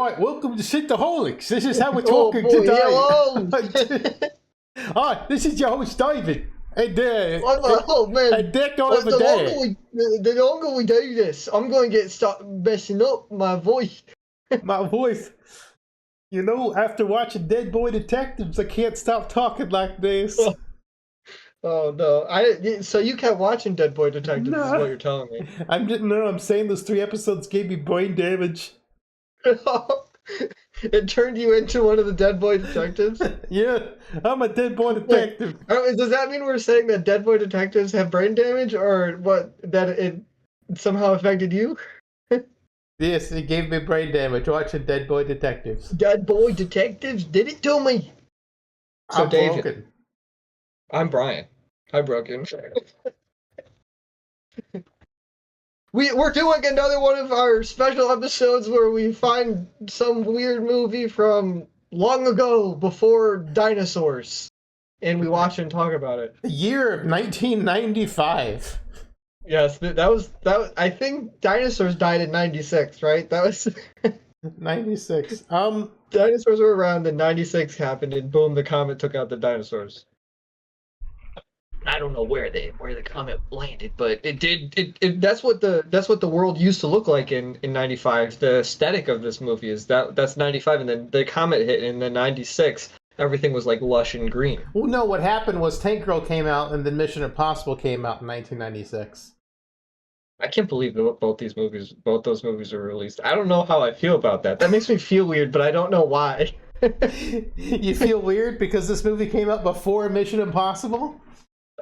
right, welcome to Synthaholics. This is how we're Oh talking boy, today. hello! Hi, this is your host David. And Oh man, and Dick over there. the longer we do this, I'm going to start messing up my voice. My voice. You know, after watching Dead Boy Detectives, I can't stop talking like this. Oh no, so you kept watching Dead Boy Detectives, is No. what you're telling me. I'm saying those 3 episodes gave me brain damage. It turned you into one of the Dead Boy Detectives? Yeah, I'm a Dead Boy Detective. Wait, does that mean we're saying that Dead Boy Detectives have brain damage, or what? That it somehow affected you? Yes, it gave me brain damage watching Dead Boy Detectives. Dead Boy Detectives did it to me. So I'm David, broken. I'm Brian. Hi, Broken. We're doing another one of our special episodes where we find some weird movie from long ago before dinosaurs, and we watch and talk about it. The year of 1995. Yes, that was. I think dinosaurs died in '96, right? That was 96. dinosaurs were around. Then '96 happened, and boom, the comet took out the dinosaurs. I don't know where the comet landed, but it did. That's what the world used to look like in '95. The aesthetic of this movie is that's '95, and then the comet hit in the '96. Everything was like lush and green. Well, no, what happened was Tank Girl came out, and then Mission Impossible came out in 1996. I can't believe that both those movies were released. I don't know how I feel about that. That makes me feel weird, but I don't know why. You feel weird because this movie came out before Mission Impossible?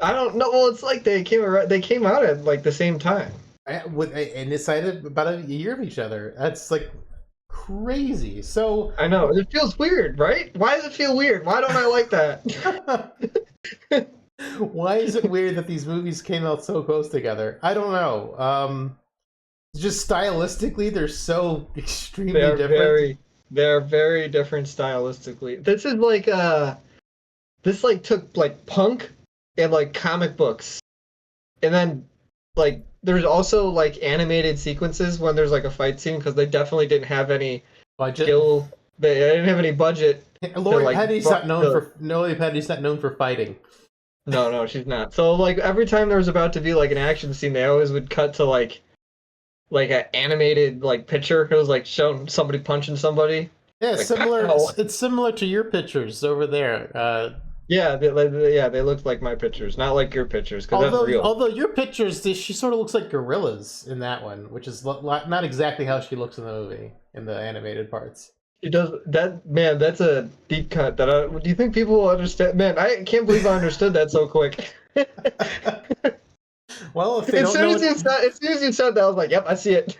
I don't know. Well, it's like they came out at like the same time. And decided about a year of each other. That's like crazy. So I know it feels weird, right? Why does it feel weird? Why don't I like that? why is it weird that these movies came out so close together? I don't know. Just stylistically, they're so extremely different. They're very different stylistically. This is like this like took like punk and like comic books, and then like there's also like animated sequences when there's like a fight scene because they definitely didn't have any budget. Skill. They didn't have any budget. Lori Petty's not known for fighting. No, she's not. So like every time there was about to be like an action scene, they always would cut to like an animated like picture. It was like showing somebody punching somody. Yeah, like, similar. Pow! It's similar to your pictures over there. Yeah, they look like my pictures, not like your pictures, because that's real. Although your pictures, she sort of looks like gorillas in that one, which is not exactly how she looks in the movie, in the animated parts. It does that, man. That's a deep cut. Do you think people will understand? Man, I can't believe I understood that so quick. Well, if they don't know, as soon as you said that, I was like, "Yep, I see it."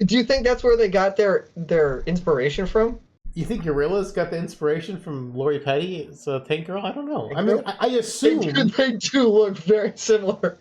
Do you think that's where they got their inspiration from? You think gorillas got the inspiration from Lori Petty? So Tank Girl? I don't know. I mean, I assume they do look very similar.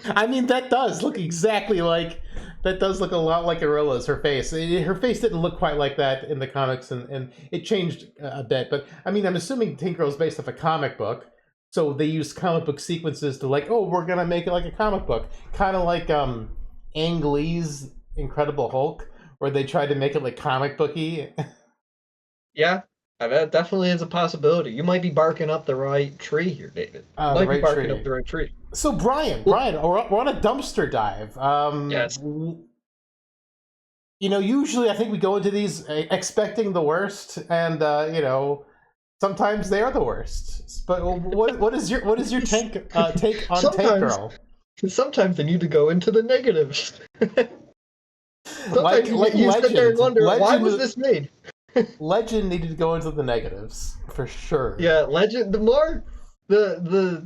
I mean, that does look exactly like. That does look a lot like Gorilla's, her face. Her face didn't look quite like that in the comics, and it changed a bit. But, I mean, I'm assuming Tank Girl is based off a comic book, so they used comic book sequences to, like, oh, we're going to make it like a comic book. Kind of like Ang Lee's Incredible Hulk, where they tried to make it, like, comic booky. Yeah, that definitely is a possibility. You might be barking up the right tree here, David. You might be barking up the right tree. So, Brian, we're on a dumpster dive. Yes. You know, usually I think we go into these expecting the worst, and you know, sometimes they are the worst. But what is your take on Tank Girl? Sometimes they need to go into the negatives. like you sit there and wonder, why was this made? Legend needed to go into the negatives for sure. Yeah, Legend. The more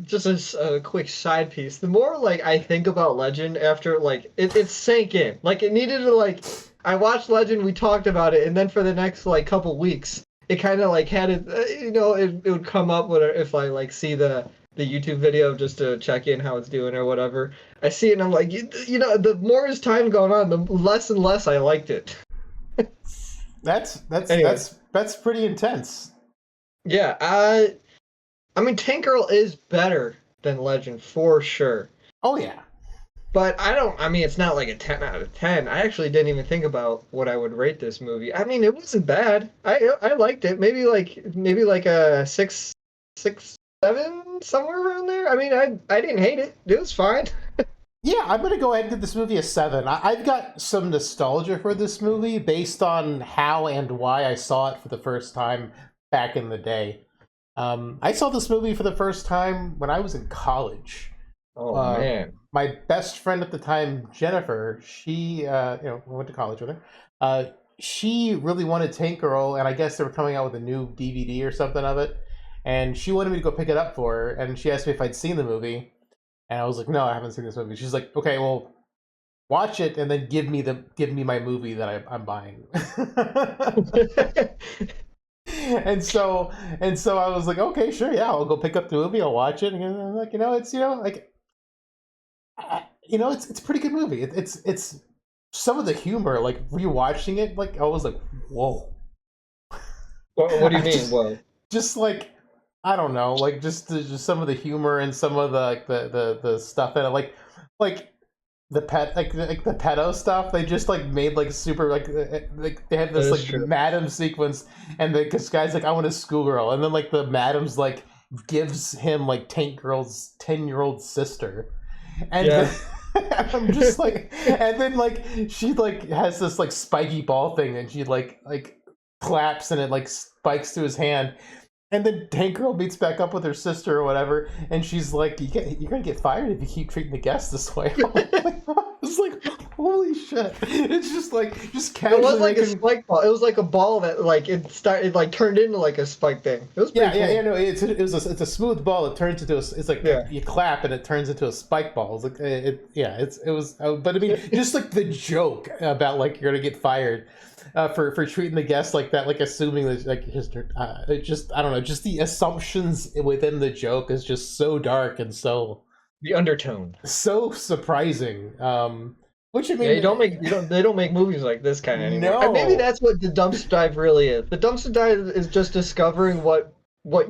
just a quick side piece. The more like I think about Legend after like it sank in. Like it needed to like. I watched Legend. We talked about it, and then for the next like couple weeks, it kind of like had it. You know, it would come up if I like see the YouTube video just to check in how it's doing or whatever. I see it and I'm like, you know, the more as time going on, the less and less I liked it. That's pretty intense. Yeah, I mean, Tank Girl is better than Legend for sure. Oh yeah. But I don't. I mean, it's not like a 10 out of 10. I actually didn't even think about what I would rate this movie. I mean, it wasn't bad. I liked it. Maybe like a 6, 7, somewhere around there. I mean, I didn't hate it. It was fine. Yeah, I'm gonna go ahead and give this movie a 7. I've got some nostalgia for this movie based on how and why I saw it for the first time back in the day. I saw this movie for the first time when I was in college. Oh Uh, man. my best friend at the time, Jennifer, she, I went to college with her. She really wanted Tank Girl, and I guess they were coming out with a new DVD or something of it. And she wanted me to go pick it up for her, and she asked me if I'd seen the movie. And I was like, no, I haven't seen this movie. She's like, okay, well, watch it and then give me my movie that I'm buying. and so I was like, okay, sure, yeah, I'll go pick up the movie, I'll watch it, and I'm like, it's like, it's a pretty good movie. It's some of the humor, like rewatching it, like I was like, whoa. What do you I mean? Well, just like I don't know, like just some of the humor and some of the like the stuff in it, like the pet like the pedo stuff. They just like made like super like they have that this is like true. madam sequence, and this guy's like I want a schoolgirl, and then like the madam's like gives him like Tank Girl's 10-year-old sister, and Yeah. then, I'm just like, and then like she like has this like spiky ball thing, and she like claps, and it like spikes to his hand. And then Tank Girl meets back up with her sister or whatever, and she's like, "You're gonna get fired if you keep treating the guests this way." It's like, holy shit! It's just like just It was casually like a making. spike ball. It was like a ball that like it like turned into like a spike thing. It was Yeah, pretty yeah, cool. yeah. No, it's a smooth ball. It turns into it's like Yeah. you clap and it turns into a spike ball. It's like yeah. It was, but I mean, just like the joke about like you're gonna get fired. For treating the guests like that, like assuming that like it just I don't know, just the assumptions within the joke is just so dark and The undertone. so surprising. Which I Yeah, mean, they don't make movies like this kind anymore. And maybe no, that's what the dumpster dive really is. The dumpster dive is just discovering what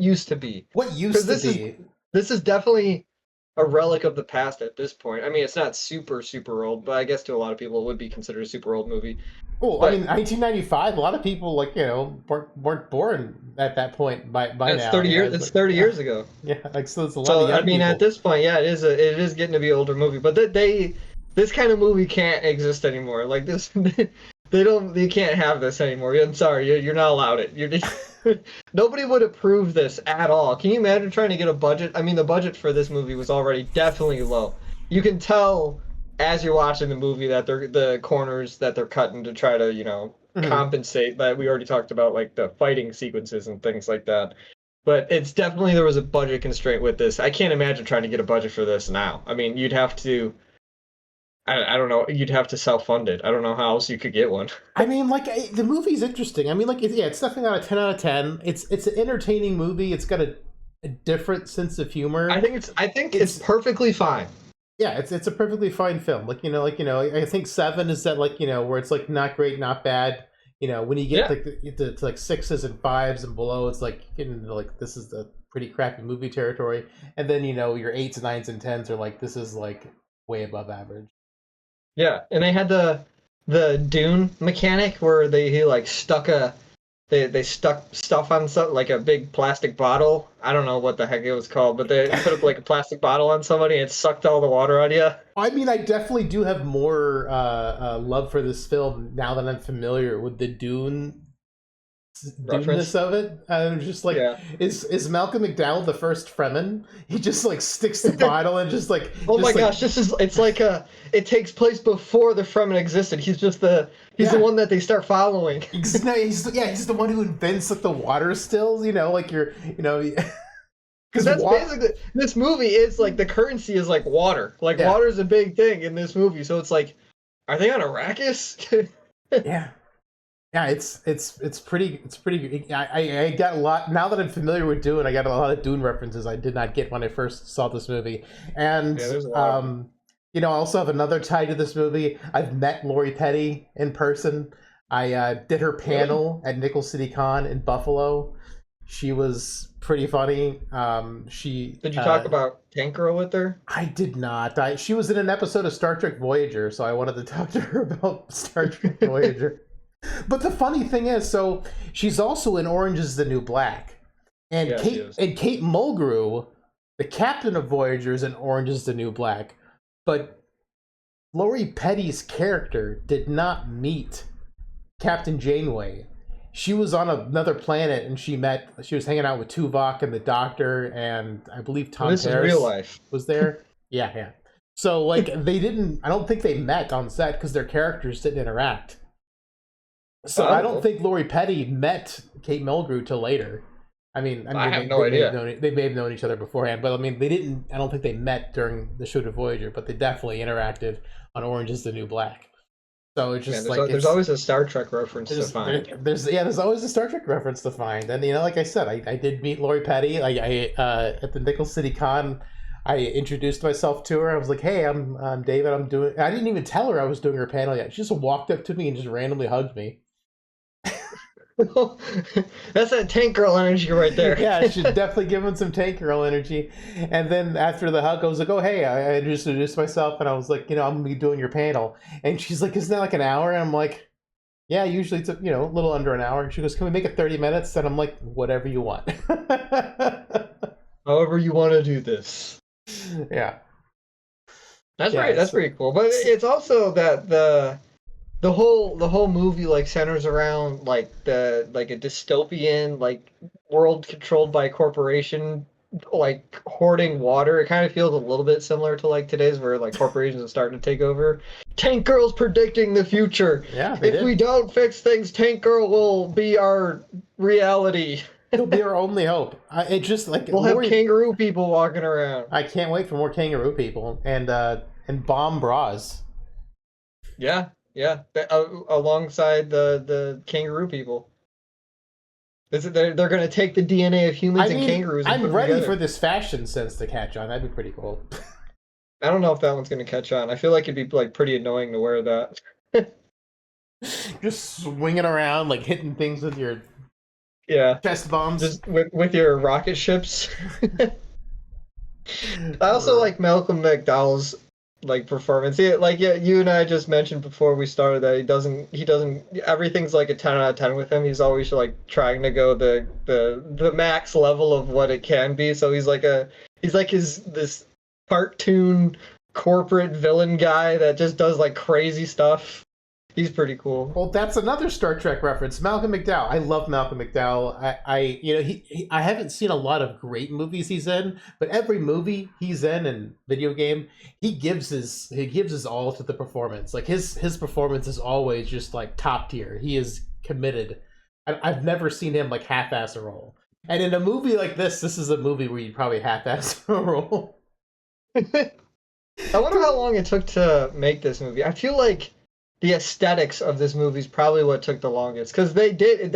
used to be. what Because used to be. this is definitely a relic of the past at this point. I mean, it's not super super old, but I guess to a lot of people it would be considered a super old movie. Well, I But mean, 1995. A lot of people like weren't born at that point by it's now. 30 years. It's 30 years ago. Yeah, like so, it's a lot of So I young mean, at people. this point, yeah, it is getting to be an older movie. But this kind of movie can't exist anymore. Like this, you can't have this anymore. I'm sorry, you're not allowed it. Nobody would approve this at all. Can you imagine trying to get a budget? I mean, the budget for this movie was already definitely low. You can tell as you're watching the movie that they're the corners that they're cutting to try to Mhm. compensate. But we already talked about like the fighting sequences and things like that. But it's definitely there was a budget constraint with this. I can't imagine trying to get a budget for this now. I mean, you'd have to. I don't know. You'd have to self-fund it. I don't know how else you could get one. I mean, like the movie's interesting. I mean, like yeah, it's definitely not a 10 out of 10. It's an entertaining movie. It's got a different sense of humor. I think it's It's perfectly fine. yeah, it's a perfectly fine film. I think 7 is that where it's like not great, not bad. When you get Yeah. like to like 6s and 5s and below, it's like getting into like this is the pretty crappy movie territory. And then your 8s, 9s, and 10s are like this is like way above average. Yeah, and they had the Dune mechanic where he like stuck they stuck stuff on something like a big plastic bottle. I don't know what the heck it was called, but they put up like a plastic bottle on somebody and it sucked all the water out of you. I mean, I definitely do have more love for this film now that I'm familiar with the Dune-ness Reference. of it. I'm just like, Yeah. is Malcolm McDowell the first Fremen? He just like sticks the bottle and just like, Oh my just like, gosh, it's like it takes place before the Fremen existed. He's the yeah. one that they start following. No, he's the one who invents like the water stills. Like Because because that's basically this movie is like the currency is like water. Like yeah, water is a big thing in this movie. So it's like, are they on Arrakis? yeah. Yeah, it's pretty. I got a lot now that I'm familiar with Dune. I got a lot of Dune references I did not get when I first saw this movie, and Yeah, there's a lot. I also have another tie to this movie. I've met Lori Petty in person. I did her Really? panel at Nickel City Con in Buffalo. She was pretty funny. She Did you talk about Tank Girl with her? I did not. She was in an episode of Star Trek Voyager, so I wanted to talk to her about Star Trek Voyager. But the funny thing is, so she's also in Orange is the New Black. And Yeah, Kate Mulgrew, the captain of Voyager, is in Orange is the New Black. But Lori Petty's character did not meet Captain Janeway. She was on another planet, and she was hanging out with Tuvok and the Doctor, and I believe Tom This is Paris real life. was there. Yeah. So, like, I don't think they met on set because their characters didn't interact. So I don't think Lori Petty met Kate Mulgrew till later. I have no idea. They may have known each other beforehand, but I mean, they didn't. I don't think they met during the shoot of Voyager, but they definitely interacted on Orange is the New Black. So it's just there's always a Star Trek reference to find. There's always a Star Trek reference to find, and like I said, I did meet Lori Petty. At the Nickel City Con, I introduced myself to her. I was like, "Hey, I'm David. I didn't even tell her I was doing her panel yet. She just walked up to me and just randomly hugged me. That's that Tank Girl energy right there. Yeah, she's definitely giving some Tank Girl energy. And then after the hug, I was like, "Oh, hey," I just introduced myself, and I was like, "I'm gonna be doing your panel." And she's like, "Isn't that like an hour?" And I'm like, "Yeah, usually it's a little under an hour." And she goes, "Can we make it 30 minutes?" And I'm like, "Whatever you want." However you want to do this. Yeah. That's pretty cool. But it's also that the whole movie like centers around like a dystopian like world controlled by a corporation like hoarding water. It kind of feels a little bit similar to like today's where like corporations are starting to take over. Tank Girl's predicting the future. Yeah, if we don't fix things, Tank Girl will be our reality. It'll be our only hope. It just like we'll have kangaroo people walking around. I can't wait for more kangaroo people and bomb bras. Yeah, alongside the kangaroo people. They're going to take the DNA of humans and kangaroos. And I'm ready for this fashion sense to catch on. That'd be pretty cool. I don't know if that one's going to catch on. I feel like it'd be like pretty annoying to wear that. Just swinging around, like hitting things with your chest bombs. Just with your rocket ships. I also like Malcolm McDowell's like performance. You and I just mentioned before we started that he doesn't everything's like a 10 out of 10 with him. He's always like trying to go the max level of what it can be. So he's like this cartoon corporate villain guy that just does like crazy stuff. He's pretty cool. Well, that's another Star Trek reference. Malcolm McDowell. I love Malcolm McDowell. I haven't seen a lot of great movies he's in, but every movie he's in video game, he gives his all to the performance. Like his performance is always just like top tier. He is committed. I've never seen him like half-ass a role. And in a movie like this is a movie where you'd probably half-ass a role. I wonder how long it took to make this movie. I feel like the aesthetics of this movie is probably what took the longest because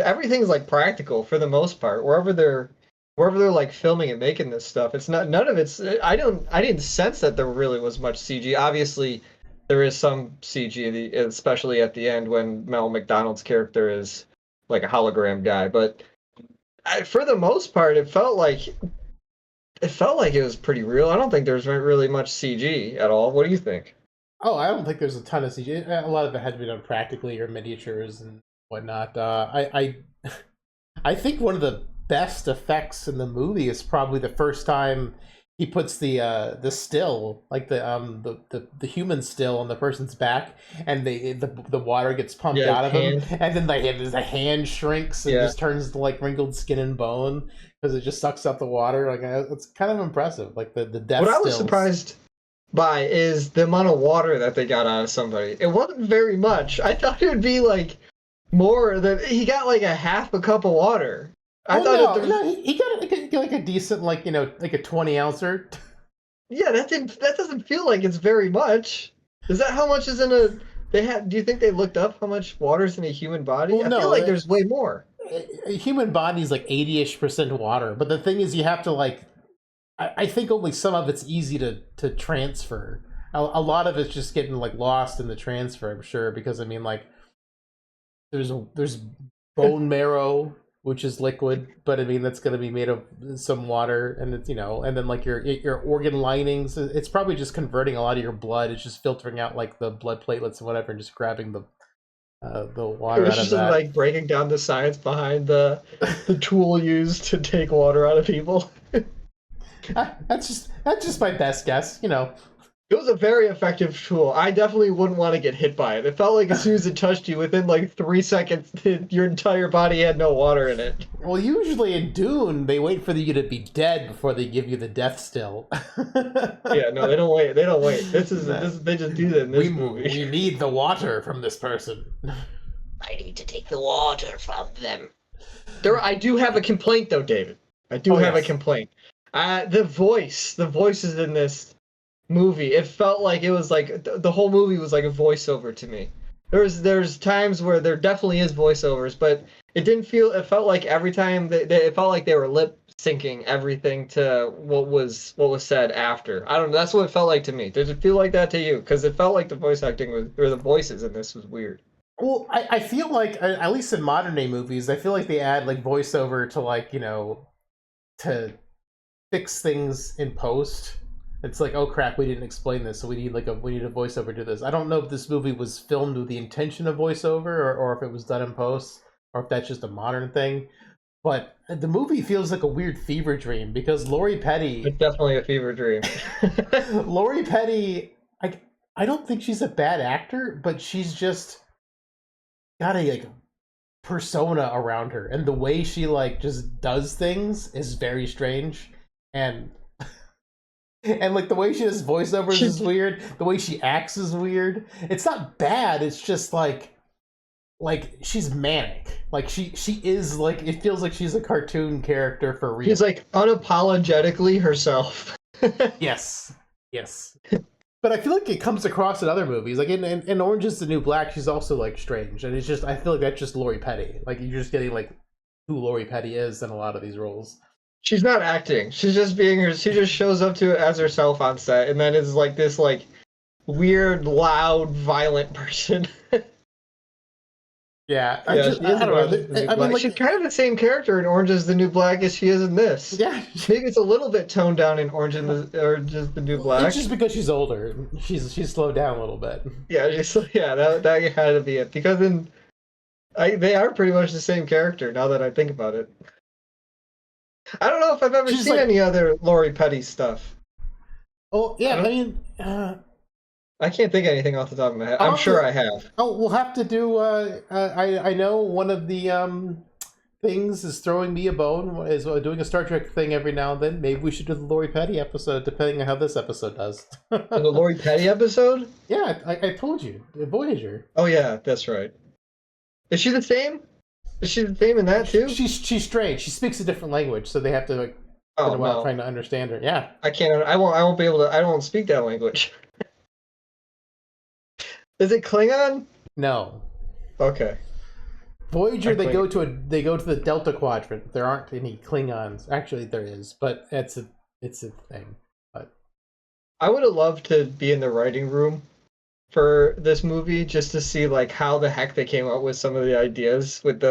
everything's like practical for the most part. Wherever they're like filming and making this stuff, it's not none of it's. I didn't sense that there really was much CG. Obviously, there is some CG, especially at the end when Mel McDonald's character is like a hologram guy. But for the most part, it felt like it was pretty real. I don't think there's really much CG at all. What do you think? Oh, I don't think there's a ton of CG. A lot of it had to be done practically or miniatures and whatnot. I think one of the best effects in the movie is probably the first time he puts the still, like the human still on the person's back, and the water gets pumped out of him, and then the hand shrinks and just turns to like wrinkled skin and bone because it just sucks up the water. Like it's kind of impressive. Like the death. What I was surprised by is the amount of water that they got out of somebody. It wasn't very much. I thought it would be like more than he got like a half a cup of water. He got like a decent like a 20 ouncer. Yeah, that doesn't feel like it's very much. Is that how much is in a? Do you think they looked up how much water is in a human body? Well, I feel like there's way more. A human body is like 80-ish% water, but the thing is, you have to like. I think only some of it's easy to transfer. A lot of it's just getting like lost in the transfer, I'm sure, because I mean like there's bone marrow which is liquid, but I mean that's going to be made of some water, and it's and then like your organ linings. It's probably just converting a lot of your blood. It's just filtering out like the blood platelets and whatever, and just grabbing the water It's out of just that. like breaking down the science behind the tool used to take water out of people. That's just my best guess. It was a very effective tool. I definitely wouldn't want to get hit by it. It felt like as soon as it touched you, within like 3 seconds, your entire body had no water in it. Well, usually in Dune, they wait for you to be dead before they give you the death still. Yeah, no, they don't wait. They don't wait. They just do that in this movie. We need the water from this person. I need to take the water from them. I do have a complaint though, David. I do have a complaint. The voices in this movie, it felt like it was like the whole movie was like a voiceover to me. There's times where there definitely is voiceovers, but it felt like every time it felt like they were lip syncing everything to what was said after. I don't know, that's what it felt like to me. Did it feel like that to you? Because it felt like the voice acting or the voices in this was weird. Well, I feel like, at least in modern day movies, I feel like they add like voiceover to like to fix things in post. It's like, oh crap, we didn't explain this, so we need a voiceover to this. I don't know if this movie was filmed with the intention of voiceover, or if it was done in post, or if that's just a modern thing. But the movie feels like a weird fever dream because Lori Petty. It's definitely a fever dream. Lori Petty, I don't think she's a bad actor, but she's just got a like persona around her, and the way she like just does things is very strange, and like the way she does voiceovers is weird. The way she acts is weird. It's not bad. It's just like she's manic. Like she is like, it feels like she's a cartoon character for real. She's like unapologetically herself. Yes. But I feel like it comes across in other movies. Like in Orange Is the New Black, she's also like strange, and it's just, I feel like that's just Lori Petty. Like you're just getting like who Lori Petty is in a lot of these roles. She's not acting. She's just being her. She just shows up to it as herself on set, and then is like this like weird, loud, violent person. Yeah, I don't know. I mean, like, she's kind of the same character in Orange Is the New Black as she is in this. Yeah, maybe it's a little bit toned down in Orange Is the New Black. It's just because she's older. She's slowed down a little bit. Yeah, that had to be it, because they are pretty much the same character now that I think about it. I don't know if I've ever seen any other Lori Petty stuff. Oh yeah, I mean, I can't think of anything off the top of my head. I'm sure I have. Oh, we'll have to do. I know one of the things is throwing me a bone, is doing a Star Trek thing every now and then. Maybe we should do the Lori Petty episode, depending on how this episode does. The Lori Petty episode? Yeah, I told you, Voyager. Oh yeah, that's right. Is she the same? Is she the same in that too? She's strange. She speaks a different language, so they have to like spend a while trying to understand her. Yeah. I can't. I won't be able to. I don't speak that language. Is it Klingon? No. Okay. Voyager, they go to the Delta Quadrant. There aren't any Klingons. Actually, there is, but it's a thing. But I would have loved to be in the writing room for this movie just to see like how the heck they came up with some of the ideas with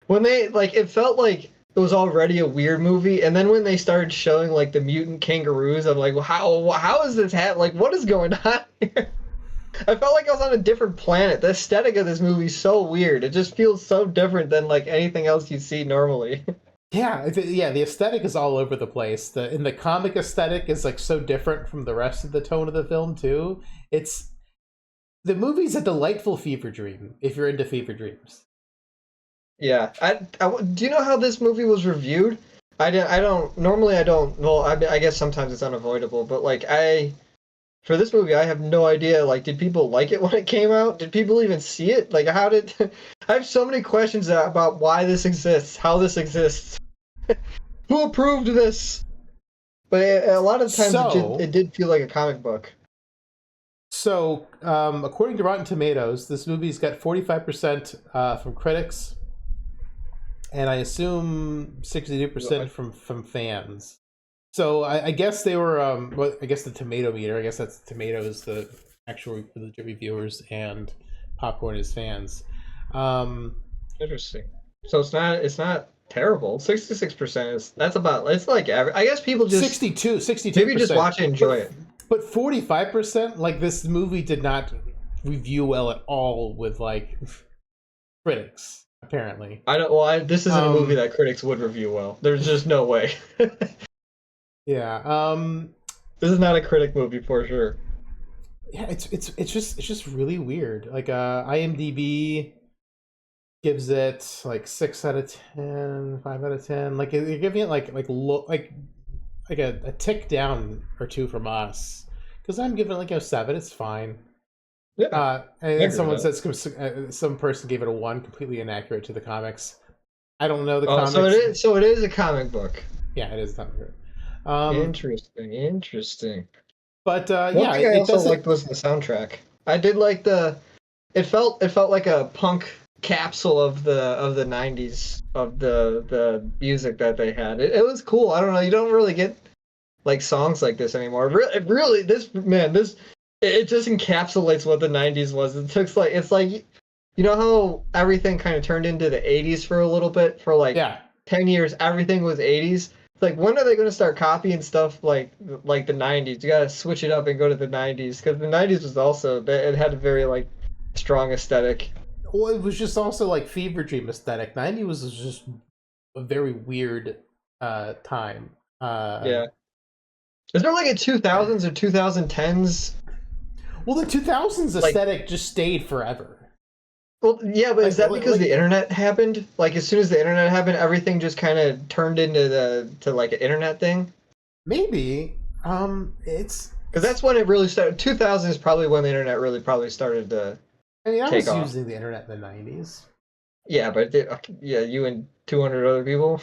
when they like, it felt like it was already a weird movie, and then when they started showing like the mutant kangaroos, I'm like, well, how is this like what is going on here? I felt like I was on a different planet. The aesthetic of this movie is so weird. It just feels so different than like anything else you see normally. Yeah, the aesthetic is all over the place. The comic aesthetic is like so different from the rest of the tone of the film too. The movie's a delightful fever dream if you're into fever dreams. Yeah, do you know how this movie was reviewed? I don't. Well, I guess sometimes it's unavoidable, but like for this movie, I have no idea. Like, did people like it when it came out? Did people even see it? Like, how did... I have so many questions about why this exists, how this exists. Who approved this? But a lot of times it did feel like a comic book. So, according to Rotten Tomatoes, this movie's got 45% from critics, and I assume 62% from fans. So I guess they were, I guess the tomato meter, I guess that's tomatoes, the actual legit reviewers, and popcorn is fans. Interesting. So it's not terrible. 66% that's about, it's like average. I guess people just 62%. maybe just watch it and enjoy it. But 45%, like, this movie did not review well at all with, like, critics, apparently. This isn't a movie that critics would review well. There's just no way. Yeah. This is not a critic movie for sure. Yeah, it's just really weird. Like, IMDb gives it like 6 out of 10, 5 out of 10. Like, you're giving it like a tick down or two from us, because I'm giving it like a 7. It's fine. Yeah. And then someone says some person gave it a 1, completely inaccurate to the comics. I don't know the comics. So it is a comic book. Yeah, it is a comic book. Interesting. But One yeah, thing I also liked was the soundtrack. I did like it felt like a punk capsule of the 90s, of the music that they had. It was cool. I don't know, you don't really get like songs like this anymore. Really, it just encapsulates what the 90s was. It's like you know how everything kind of turned into the 80s for a little bit, for like 10 years everything was 80s. It's like, when are they going to start copying stuff like the 90s? You got to switch it up and go to the 90s, because the 90s was also, it had a very like strong aesthetic. Well, it was just also like fever dream aesthetic. 90s was just a very weird time. Yeah. Is there like a 2000s or 2010s? Well, the 2000s aesthetic just stayed forever. Well, yeah, but is that because the internet happened? Like, as soon as the internet happened, everything just kind of turned into like an internet thing? Maybe. It's... Because that's when it really started. 2000 is probably when the internet really probably started to I was off. using the internet in the 90s. Yeah, but you and 200 other people.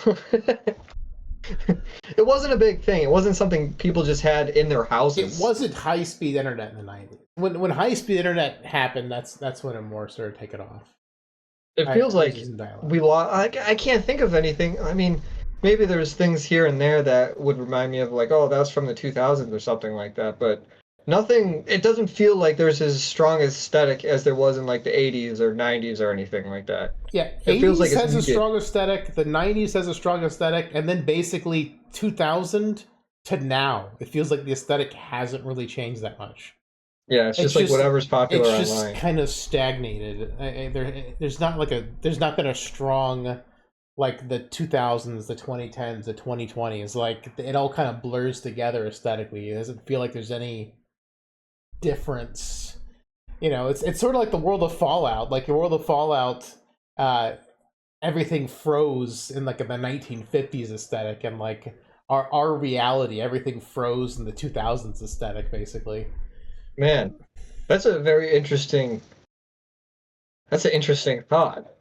It wasn't a big thing. It wasn't something people just had in their houses. It wasn't high-speed internet in the 90s. When high-speed internet happened, that's when it more started taking off. It feels like we lost. I can't think of anything. I mean, maybe there's things here and there that would remind me of like, oh, that's from the 2000s or something like that. But nothing. It doesn't feel like there's as strong aesthetic as there was in like the 80s or 90s or anything like that. Yeah, it 80s feels like has a strong aesthetic. The 90s has a strong aesthetic, and then basically 2000 to now, it feels like the aesthetic hasn't really changed that much. Yeah, it's just like whatever's popular online. It's just kind of stagnated. There's not been a strong, like, the 2000s, the 2010s, the 2020s. Like, it all kind of blurs together aesthetically. It doesn't feel like there's any difference. You know, it's sort of like the world of Fallout. Like, the world of Fallout, everything froze in like in the 1950s aesthetic, and like our reality, everything froze in the 2000s aesthetic, basically. Man, that's an interesting thought.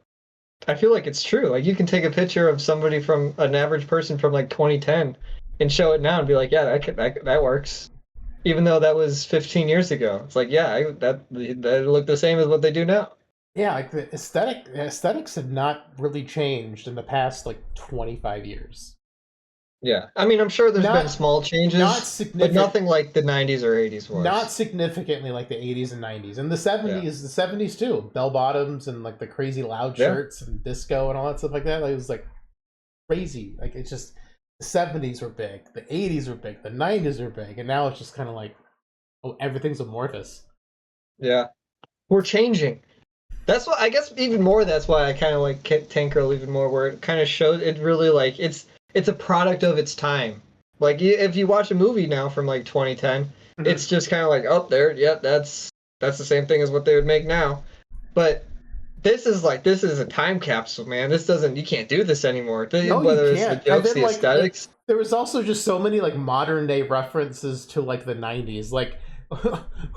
I feel like it's true. Like, you can take a picture of somebody, from an average person from like 2010, and show it now and be like, yeah, that works. Even though that was 15 years ago. It's like, yeah, that look the same as what they do now. Yeah, like the aesthetics have not really changed in the past like 25 years. Yeah, I mean, I'm sure there's been small changes, but nothing like the 90s or 80s was. Not significantly like the 80s and 90s. And the 70s too. Bell bottoms and like the crazy loud shirts and disco and all that stuff like that. Like, it was like crazy. Like, it's just, the 70s were big, the 80s were big, the 90s were big, and now it's just kind of like, oh, everything's amorphous. Yeah, we're changing. That's why, I guess, even more, that's why I kind of like Tank Girl even more, where it kind of shows, it really, like, it's a product of its time. Like, if you watch a movie now from like 2010, it's just kind of like, oh, there, yep, that's the same thing as what they would make now. But this is a time capsule, man. You can't do this anymore. Whether it's the jokes, the aesthetics. There was also just so many like modern day references to like the 90s. Like,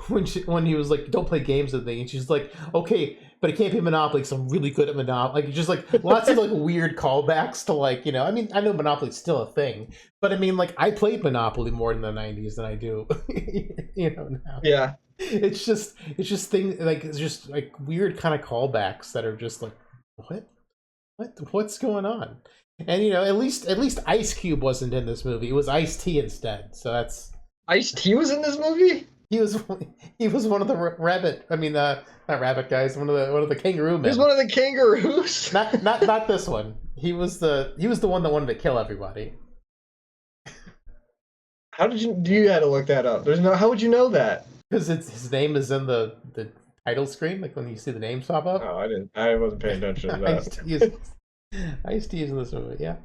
when he was like, don't play games with me, and she's like, okay, but it can't be Monopoly because I'm really good at Monopoly. Like, just like lots of like weird callbacks to, like, you know, I mean, I know Monopoly's still a thing, but I mean, like, I played Monopoly more in the 90s than I do, you know, now. Yeah. It's just things like, it's just like weird kind of callbacks that are just like, what's going on? And, you know, at least Ice Cube wasn't in this movie. It was Ice-T instead. So that's... Ice-T was in this movie? he was he was one of the rabbit. I mean, not rabbit guys. One of the kangaroo He's men. one of the kangaroos. Not this one. He was the one that wanted to kill everybody. How did you had to look that up? There's no. How would you know that? Because his name is in the title screen, like when you see the names pop up. Oh, I didn't. I wasn't paying attention to that. I used to use in this movie. Yeah,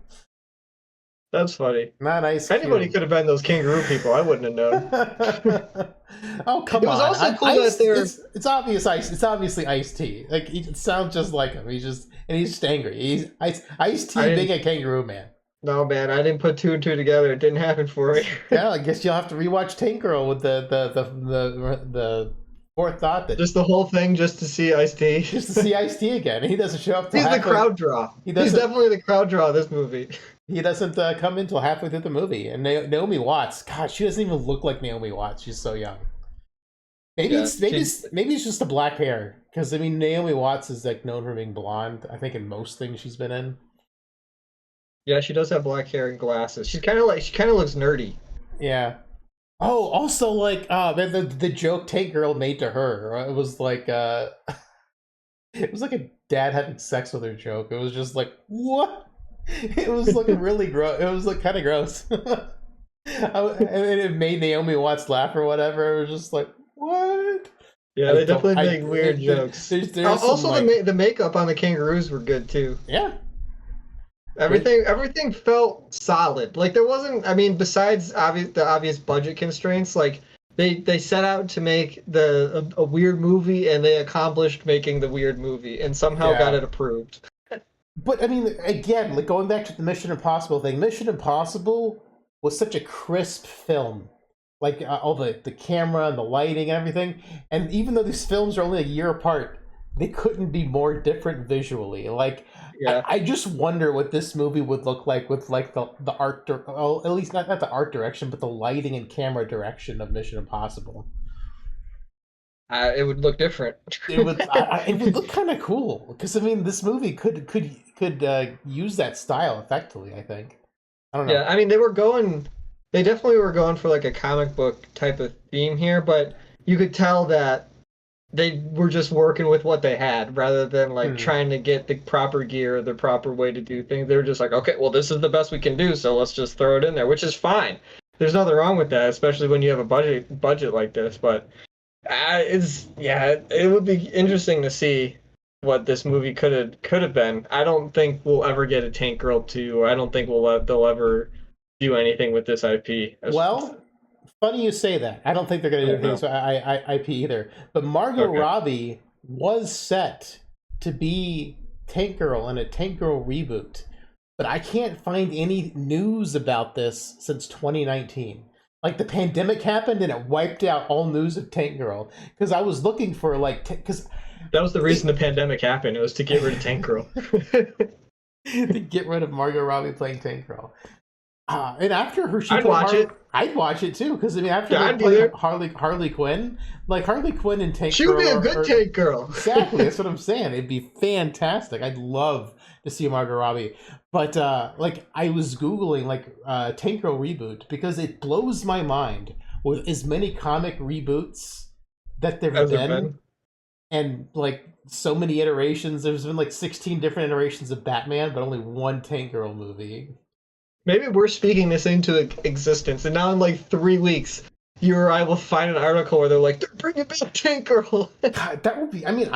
That's funny. not Ice Anybody Cube. could have been those kangaroo people. I wouldn't have known. Oh come It was on! also cool that they're. It's obvious. It's obviously Ice-T. Like it sounds just like him. He's just angry. He's Ice-T being a kangaroo man. No man, I didn't put two and two together. It didn't happen for me. Yeah, I guess you'll have to rewatch Tank Girl with the fourth thought that Just the whole thing, just to see Ice-T. just to see Ice-T again. He doesn't show up. Till He's the halfway. crowd draw. He He's doesn't. definitely the crowd draw of this movie. He doesn't come in until halfway through the movie. And Naomi Watts, God, she doesn't even look like Naomi Watts. She's so young. Maybe it's just the black hair. Because I mean, Naomi Watts is like known for being blonde. I think in most things she's been in. Yeah, she does have black hair and glasses. She kind of looks nerdy. Yeah. Oh, also like the joke Tank Girl made to her. It was like it was like a dad having sex with her joke. It was just like what? It was like really gross. It was like kind of gross. And it made Naomi Watts laugh or whatever. It was just like what? Yeah, they definitely make weird jokes. There's Also, some, like, the makeup on the kangaroos were good too. Yeah. Everything felt solid. Like there wasn't. I mean, besides the obvious budget constraints, like they set out to make a weird movie, and they accomplished making the weird movie, and somehow got it approved. But I mean, again, like going back to the Mission Impossible thing, Mission Impossible was such a crisp film. Like all the camera and the lighting and everything. And even though these films are only a year apart, they couldn't be more different visually. Like, Yeah. I just wonder what this movie would look like with like the art, well, at least not the art direction, but the lighting and camera direction of Mission Impossible. It would look different. It would look kind of cool because I mean this movie could use that style effectively. I think. I don't know. Yeah, I mean they definitely were going for like a comic book type of theme here, but you could tell that they were just working with what they had rather than like trying to get the proper gear or the proper way to do things. They were just like, okay, well this is the best we can do, so let's just throw it in there, which is fine. There's nothing wrong with that, especially when you have a budget like this. But it would be interesting to see what this movie could have been. I don't think we'll ever get a Tank Girl 2. I don't think they'll ever do anything with this IP. Well, funny you say that. I don't think they're going to do anything with IP either. But Margot Robbie was set to be Tank Girl in a Tank Girl reboot. But I can't find any news about this since 2019. Like the pandemic happened and it wiped out all news of Tank Girl. Because I was looking for because that was the reason the pandemic happened. It was to get rid of Tank Girl. To get rid of Margot Robbie playing Tank Girl. And after her, I'd watch it. I'd watch it too, because I mean, after I'd playing Harley Quinn, like Harley Quinn and Tank Girl, she would be a good Tank Girl. Exactly, that's what I'm saying. It'd be fantastic. I'd love to see Margot Robbie. But like I was googling Tank Girl reboot because it blows my mind with as many comic reboots that there've been, and like so many iterations. There's been like 16 different iterations of Batman, but only one Tank Girl movie. Maybe we're speaking this into existence, and now in like 3 weeks, you or I will find an article where they're like, "They're bringing back Tank Girl." God, that would be. I mean,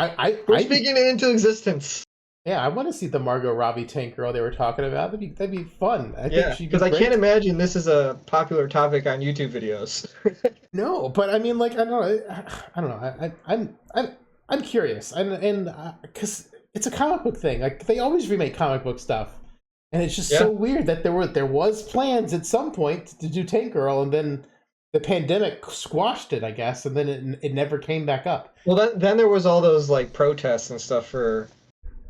we're speaking it into existence. Yeah, I want to see the Margot Robbie Tank Girl they were talking about. That'd be fun. Because I can't imagine this is a popular topic on YouTube videos. No, but I mean, like I don't know. I'm curious, and because it's a comic book thing. Like they always remake comic book stuff. And it's just so weird that there was plans at some point to do Tank Girl, and then the pandemic squashed it, I guess, and then it never came back up. Well, then there was all those like protests and stuff for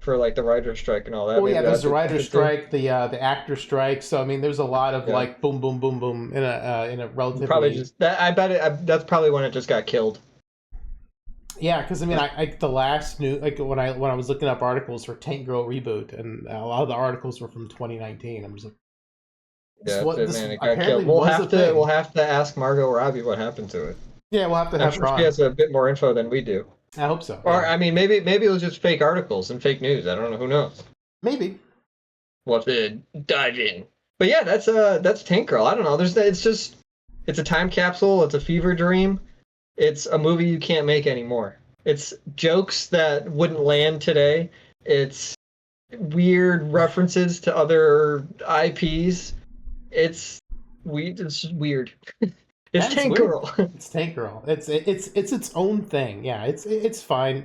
like the writer's strike and all that. Oh yeah, there's the writer's strike, the actor strike. So I mean, there's a lot of like boom, boom, boom, boom in a relatively probably just that. I bet that's probably when it just got killed. Yeah, because I mean, I the last new when I was looking up articles for Tank Girl reboot, and a lot of the articles were from 2019. I'm just like, it got killed. We'll have to ask Margot Robbie what happened to it. Yeah, we'll have to I'm have sure her she on. has a bit more info than we do. I hope so. Or Yeah, I mean, maybe it was just fake articles and fake news. I don't know. Who knows? maybe. We'll have to dive in. But yeah, that's Tank Girl. I don't know. It's a time capsule. It's a fever dream. It's a movie you can't make anymore. It's jokes that wouldn't land today. It's weird references to other IPs. It's It's weird. It's That's Tank weird. Girl. It's Tank Girl. It's its own thing. Yeah, it's fine.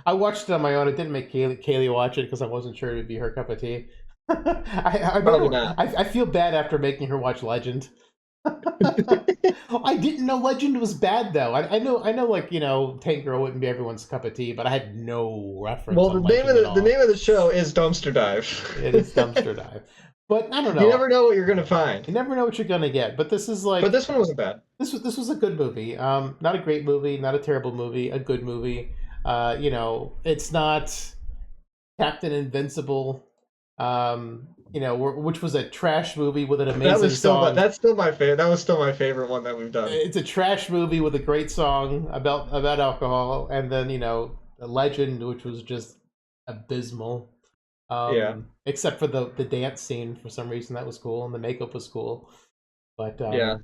I watched it on my own. I didn't make Kaylee watch it because I wasn't sure it would be her cup of tea. I Probably remember. not. I feel bad after making her watch Legend. I didn't know Legend was bad though. I know like Tank Girl wouldn't be everyone's cup of tea, but I had no reference Well, on Legend at the all. name of the show is Dumpster Dive. It is Dumpster Dive, but I don't You know. never know what you're gonna find. You never know what you're gonna get. But this is But like this one wasn't bad. this was a good movie. Not a great movie, not a terrible movie, a good movie. It's not Captain Invincible. Which was a trash movie with an amazing song. That's still my favorite. That was still my favorite one that we've done. It's a trash movie with a great song about alcohol, and then a Legend, which was just abysmal. Yeah. Except for the dance scene, for some reason that was cool, and the makeup was cool. But Yeah.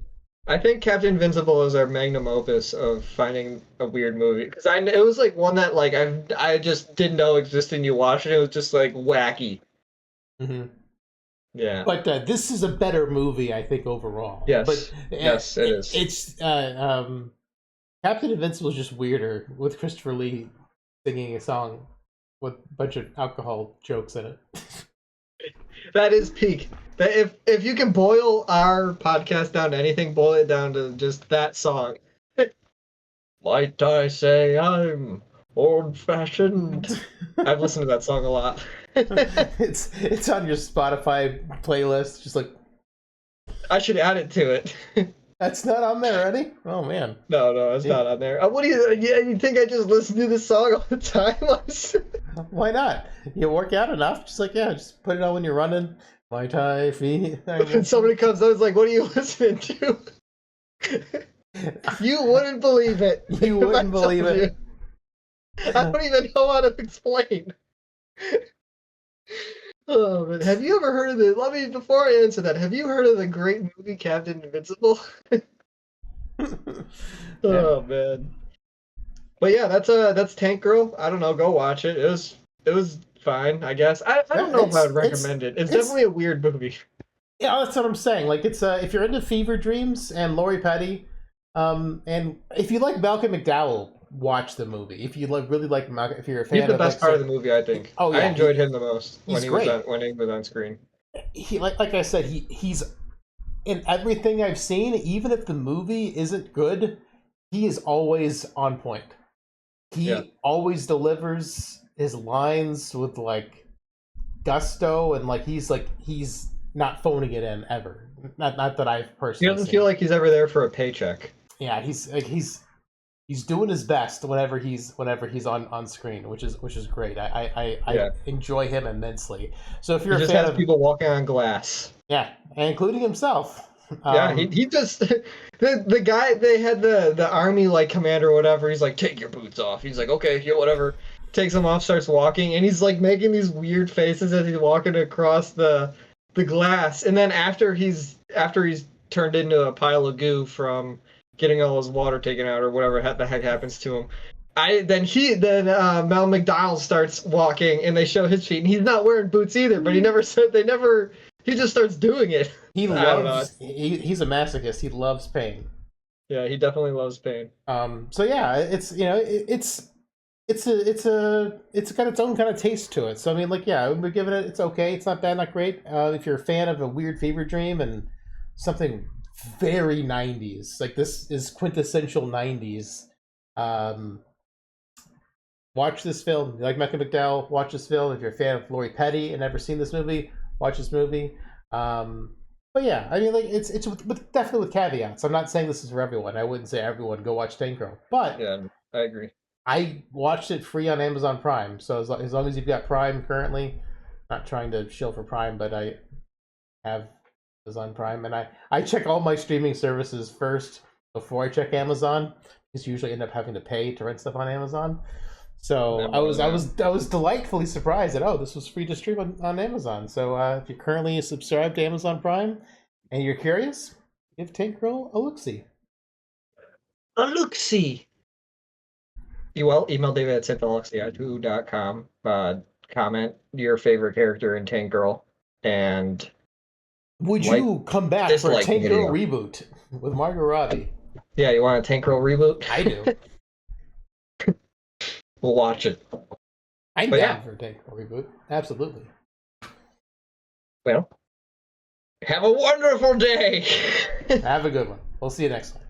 I think Captain Invincible is our magnum opus of finding a weird movie because it was like one that like I just didn't know existed. And you watched it, it was just like wacky. mhm. Yeah. But this is a better movie, I think, overall. Yes. But Yes, it is. It's Captain Invincible is just weirder with Christopher Lee singing a song with a bunch of alcohol jokes in it. That is peak. That if you can boil our podcast down to anything, boil it down to just that song. Might I say I'm old fashioned? I've listened to that song a lot. It's on your Spotify playlist, just like I should add it to it. that's not on there already. Oh man, No, it's not on there. What do you? Yeah, you think I just listen to this song all the time? why not? You work out enough, just put it on when you're running. My tie feet. When somebody comes out, it's like, "What are you listening to?" You wouldn't believe it. You wouldn't believe it. I don't even know how to explain. Oh, man. Have you ever heard of the? Let me before I answer that. Have you heard of the great movie Captain Invincible? Oh man. But yeah, that's Tank Girl. I don't know. Go watch it. It was fine, I guess. I don't know if I would recommend it. It's definitely a weird movie. Yeah, that's what I'm saying. Like it's if you're into Fever Dreams and Lori Petty, and if you like Malcolm McDowell, watch the movie. If you really like Malcolm, if you're a fan He's the of best part of the movie, I think. Oh yeah, I enjoyed him the most when he's great. when he was on screen. He like I said, he's in everything I've seen. Even if the movie isn't good, he is always on point. He always delivers his lines with like gusto, and like he's not phoning it in ever. Not that I've personally. He doesn't feel like he's ever there for a paycheck. Yeah, he's doing his best whenever he's on screen, which is great. I enjoy him immensely. So if you're he a just fan has of people walking on glass. yeah, including himself. Yeah, he just the guy they had the army like commander or whatever. He's like, take your boots off. He's like, okay, yeah, whatever. Takes them off, starts walking, and he's like making these weird faces as he's walking across the glass. And then after he's turned into a pile of goo from getting all his water taken out or whatever the heck happens to him. Mel McDowell starts walking and they show his feet and he's not wearing boots either, but he just starts doing it. He loves he's a masochist. He loves pain. Yeah, he definitely loves pain. So yeah, it's it's got its own kind of taste to it. So I mean, like, yeah, we're giving it. It's okay. It's not bad, not great. If you're a fan of a weird fever dream and something very 90s, like this is quintessential 90s. Watch this film. If you like Malcolm McDowell, watch this film. If you're a fan of Lori Petty and never seen this movie, watch this movie. But yeah, I mean, like it's definitely with caveats. I'm not saying this is for everyone. I wouldn't say everyone go watch Tank Girl, but yeah, I agree. I watched it free on Amazon Prime, so as long as you've got Prime currently, not trying to shill for Prime, but I have Amazon Prime, and I check all my streaming services first before I check Amazon, because you usually end up having to pay to rent stuff on Amazon. So That I was- was delightfully surprised that this was free to stream on Amazon. So if you're currently subscribed to Amazon Prime and you're curious, give Tank Girl a look-see. A look-see. Email David at synthaholics@yahoo.com. Comment your favorite character in Tank Girl, and Would Like- you come back for a dislike Tank Girl video. reboot with Margot Robbie? yeah, you want a Tank Girl reboot? I do. We'll watch it. I'm But down yeah. for a Tank Girl reboot. Absolutely. Well, have a wonderful day. Have a good one. We'll see you next time.